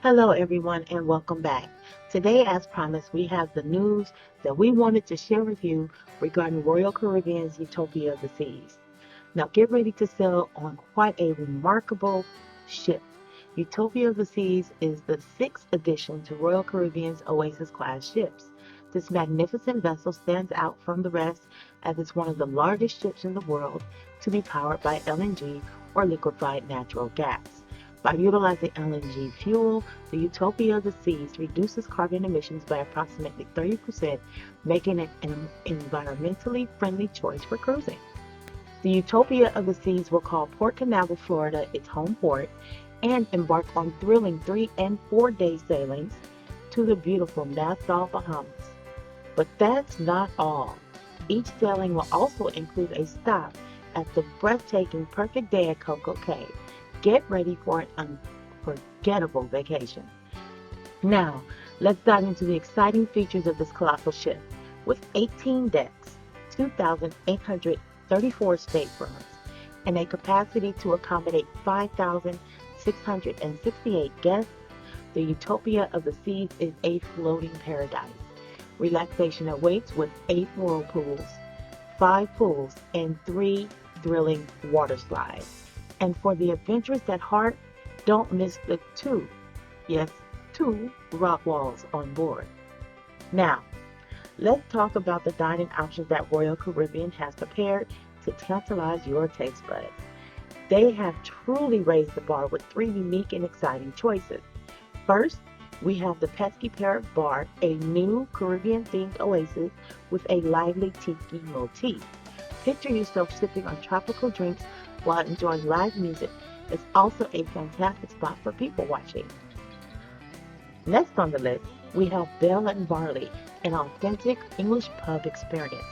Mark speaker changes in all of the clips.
Speaker 1: Hello everyone and welcome back. Today, as promised, we have the news that we wanted to share with you regarding Royal Caribbean's Utopia of the Seas. Now get ready to sail on quite a remarkable ship. Utopia of the Seas is the sixth addition to Royal Caribbean's Oasis class ships. This magnificent vessel stands out from the rest as it's one of the largest ships in the world to be powered by LNG or liquefied natural gas. By utilizing LNG fuel, the Utopia of the Seas reduces carbon emissions by approximately 30%, making it an environmentally friendly choice for cruising. The Utopia of the Seas will call Port Canaveral, Florida its home port and embark on thrilling 3 and 4 day sailings to the beautiful Nassau, Bahamas. But that's not all. Each sailing will also include a stop at the breathtaking Perfect Day at Coco Cay. Get ready for an unforgettable vacation. Now, let's dive into the exciting features of this colossal ship. With 18 decks, 2,834 staterooms, and a capacity to accommodate 5,668 guests, the Utopia of the Seas is a floating paradise. Relaxation awaits with 8 whirlpools, 5 pools, and 3 thrilling water slides. And for the adventurous at heart, don't miss the 2 rock walls on board. Now, let's talk about the dining options that Royal Caribbean has prepared to tantalize your taste buds. They have truly raised the bar with 3 unique and exciting choices. First, we have the Pesky Parrot Bar, a new Caribbean-themed oasis with a lively tiki motif. Picture yourself sipping on tropical drinks while enjoying live music. It's also a fantastic spot for people watching. Next on the list, we have Bell and Barley, an authentic English pub experience.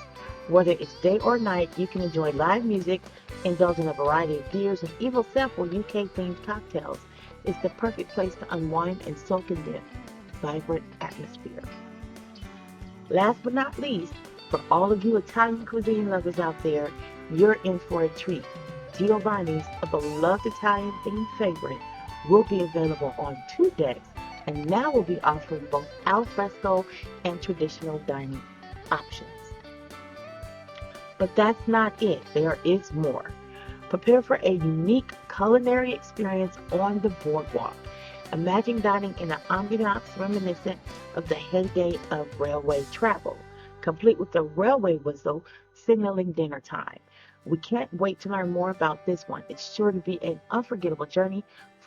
Speaker 1: Whether it's day or night, you can enjoy live music, indulge in a variety of beers, and even sample UK-themed cocktails. It's the perfect place to unwind and soak in the vibrant atmosphere. Last but not least, for all of you Italian cuisine lovers out there, you're in for a treat. Giovanni's, a beloved Italian-themed favorite, will be available on 2 decks and now will be offering both al fresco and traditional dining options. But that's not it. There is more. Prepare for a unique culinary experience on the boardwalk. Imagine dining in an ambiance reminiscent of the heyday of railway travel, complete with the railway whistle signaling dinner time. We can't wait to learn more about this one. It's sure to be an unforgettable journey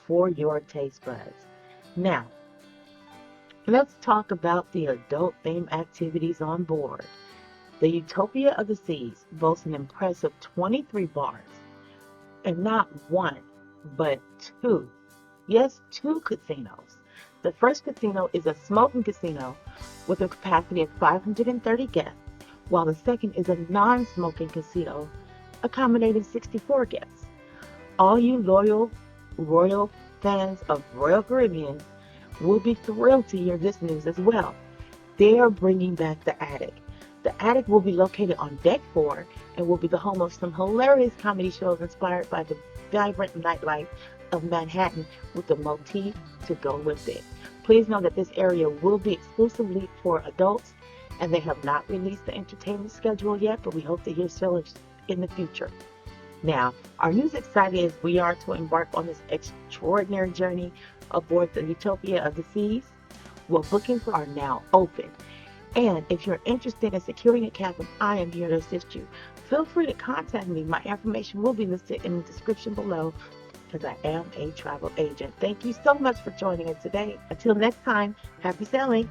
Speaker 1: for your taste buds. Now, let's talk about the adult-themed activities on board. The Utopia of the Seas boasts an impressive 23 bars, and not 1, but 2. Yes, 2 casinos. The first casino is a smoking casino with a capacity of 530 guests, while the second is a non-smoking casino accommodating 64 guests. All you loyal royal fans of Royal Caribbean will be thrilled to hear this news as well. They are bringing back the attic. The attic will be located on Deck 4 and will be the home of some hilarious comedy shows inspired by the vibrant nightlife of Manhattan with the motif to go with it. Please know that this area will be exclusively for adults and they have not released the entertainment schedule yet, but we hope to hear so in the future. Now, are you as excited as we are to embark on this extraordinary journey aboard the Utopia of the Seas? Well, bookings are now open. And if you're interested in securing a cabin, I am here to assist you. Feel free to contact me. My information will be listed in the description below because I am a travel agent. Thank you so much for joining us today. Until next time, happy sailing.